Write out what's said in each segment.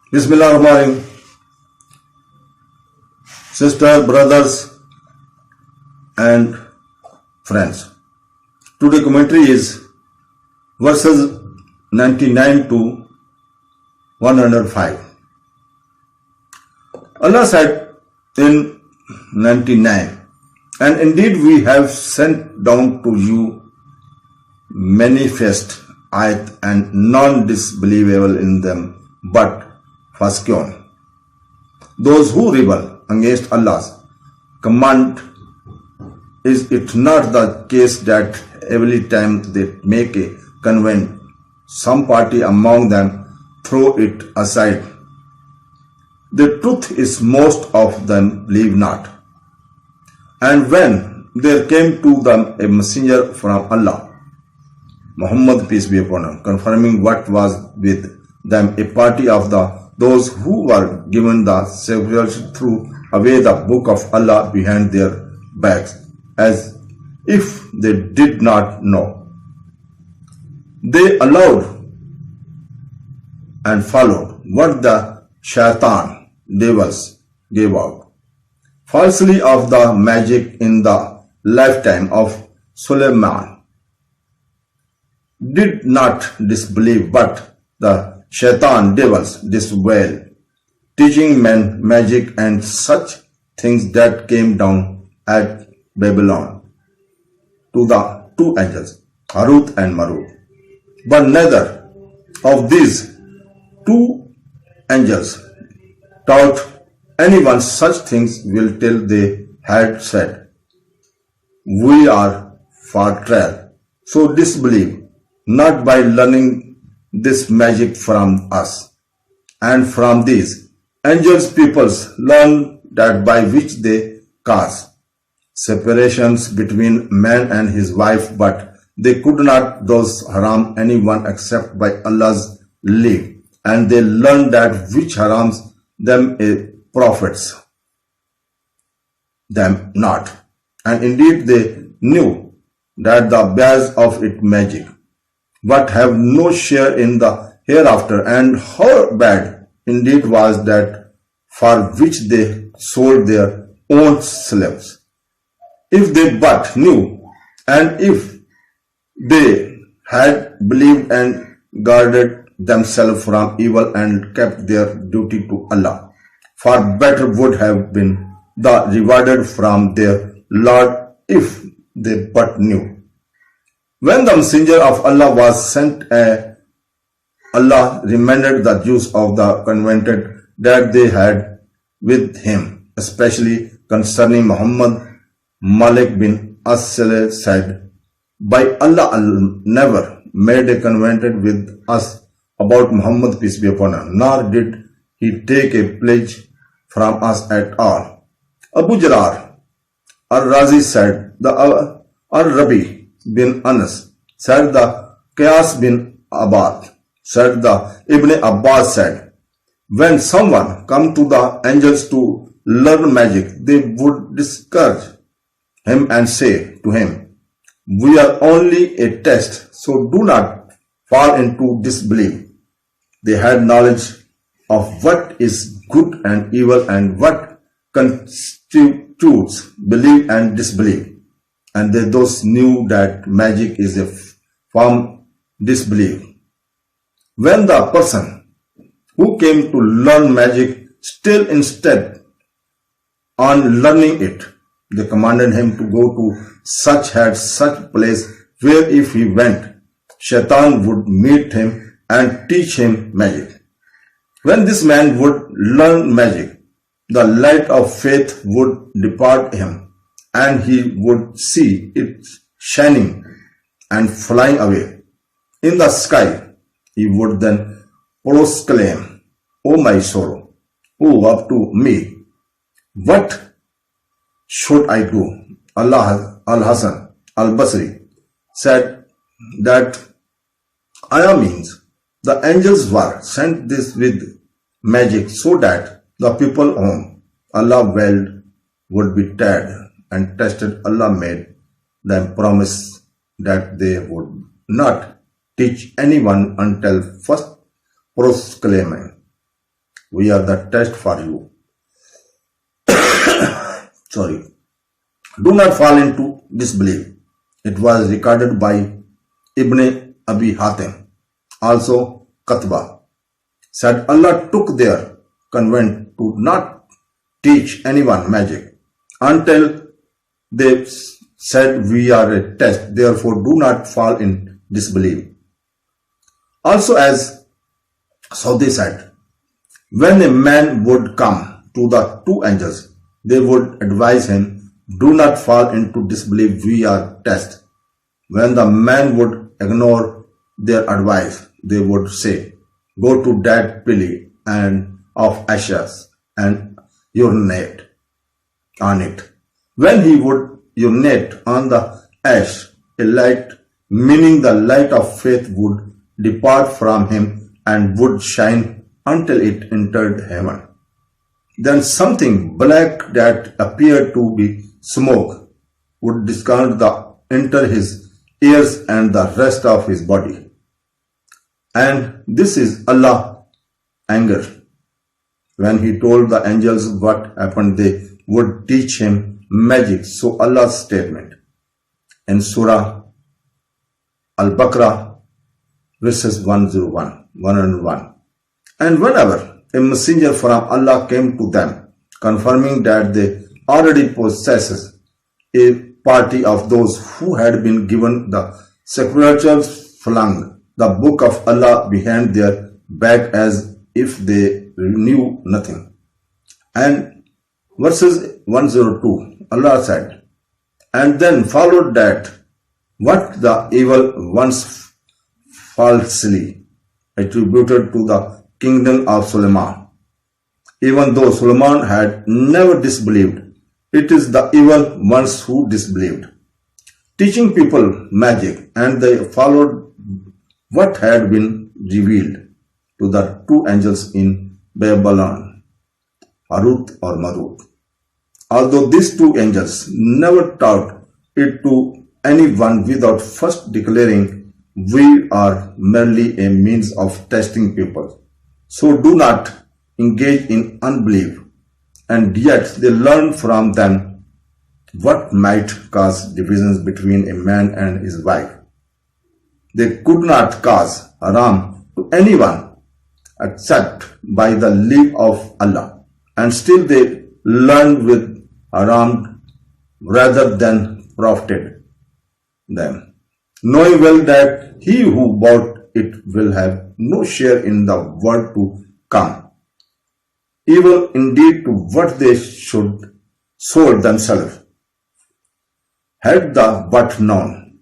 Bismillahirrahmanirrahim. Sisters, brothers, and friends. Today commentary is verses 99 to 105. Allah said in 99, and indeed we have sent down to you manifest ayat and non-disbelievable in them, but Fasiqun, those who rebel against Allah's command. Is it not the case that every time they make a convent, some party among them throw it aside? The truth is most of them believe not. And when there came to them a messenger from Allah, Muhammad, peace be upon him, confirming what was with them, a party of those who were given the selves threw away the book of Allah behind their backs, as if they did not know. They allowed and followed what the Shayatin, devils, gave out, falsely of the magic in the lifetime of Sulayman. Did not disbelieve, but the Shayatin, devils, disbelieved, teaching men magic and such things that came down at Babylon to the two angels, Harut and Marut. But neither of these two angels taught anyone such things till they had said, "We are for trial." So disbelieve not by learning this magic from us. And from these angels peoples learn that by which they cause separations between man and his wife, but they could not those haram anyone except by Allah's leave. And they learn that which harams them a prophets them not. And indeed they knew that the bears of it magic, but have no share in the hereafter, and how bad indeed was that for which they sold their own slaves. If they but knew, and if they had believed and guarded themselves from evil and kept their duty to Allah, far better would have been the rewarded from their Lord if they but knew. When the messenger of Allah was sent, Allah reminded the Jews of the covenant that they had with him, especially concerning Muhammad. Malik bin Assalam said, "By Allah, Allah never made a covenant with us about Muhammad, peace be upon him, nor did he take a pledge from us at all." Abu Jarar al-Razi said, the al-Rabi bin Anas said, the Qiyas bin Abad said, the Ibn Abbas said, when someone come to the angels to learn magic, they would discourage him and say to him, "We are only a test, so do not fall into disbelief." They had knowledge of what is good and evil and what constitutes belief and disbelief. And they those knew that magic is a form disbelief. When the person who came to learn magic still instead on learning it, they commanded him to go to such place where if he went, Shaitan would meet him and teach him magic. When this man would learn magic, the light of faith would depart him, and he would see it shining and flying away in the sky. He would then proclaim, "O my sorrow, woe up to me! What should I do?" Allah al-Hasan al-Basri said that ayah means the angels were sent this with magic so that the people whom Allah willed would be tried and tested. Allah made them promise that they would not teach anyone until first proclaiming, We are the test for you. Sorry. Do not fall into disbelief. It was recorded by Ibn Abi Hatim. Also, Qatba said Allah took their convent to not teach anyone magic until they said we are a test, therefore do not fall in disbelief. Also, as Saudi said, when a man would come to the two angels, they would advise him, do not fall into disbelief, we are test. When the man would ignore their advice, they would say, go to that pillar and of ashes and urinate on it. When he would urinate on the ash, a light, meaning the light of faith, would depart from him and would shine until it entered heaven. Then something black that appeared to be smoke would discount the enter his ears and the rest of his body. And this is Allah's anger. When he told the angels what happened, they would teach him magic. So Allah's statement in Surah al-baqarah verses 101. And whenever a messenger from Allah came to them, confirming that they already possessed a party of those who had been given the scriptures, flung the book of Allah behind their back as if they knew nothing. And verses 102, Allah said, and then followed that what the evil ones falsely attributed to the kingdom of Sulayman. Even though Sulayman had never disbelieved, it is the evil ones who disbelieved, teaching people magic, and they followed what had been revealed to the two angels in Babylon, Harut or Marut. Although these two angels never taught it to anyone without first declaring, we are merely a means of testing people. So do not engage in unbelief. And yet they learn from them what might cause divisions between a man and his wife. They could not cause harm to anyone except by the leave of Allah, and still they learned with harm rather than profited them, knowing well that he who bought it will have no share in the world to come. Evil indeed to what they should sold themselves. Had the but known.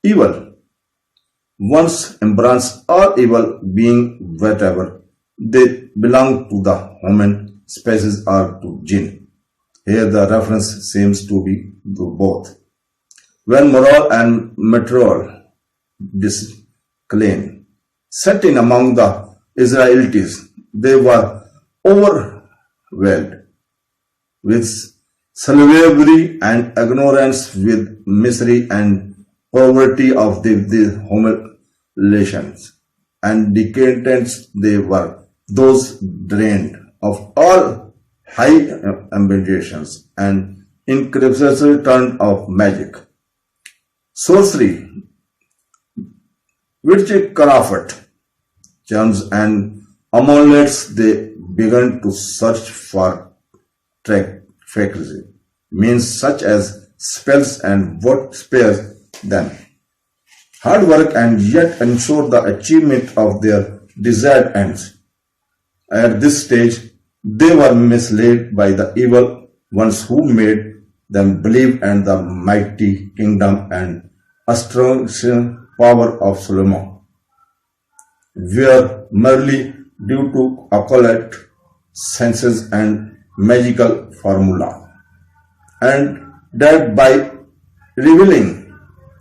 Evil once embraced all evil being whatever they belong to the human species or to jinn. Here the reference seems to be to both. When moral and material disclaim set in among the Israelites, they were overwhelmed with slavery and ignorance, with misery and poverty of the humiliations and decadence. They were those drained of all high ambitions and incredible turn of magic, sorcery, witchcraft, charms and amulets. They began to search for faculty, means such as spells and what spares them hard work and yet ensure the achievement of their desired ends. At this stage, they were misled by the evil ones who made them believe in the mighty kingdom and astonishing power of Sulayman were merely due to occult senses and magical formula, and that by revealing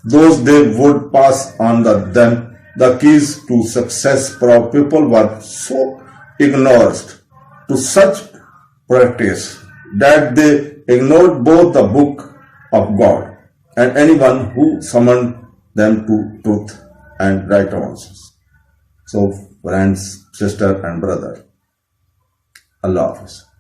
those they would pass on them the keys to success. People were so ignorant to such practice that they ignored both the book of God and anyone who summoned them to truth and right answers. So friends, sister and brother, Allah Hafiz.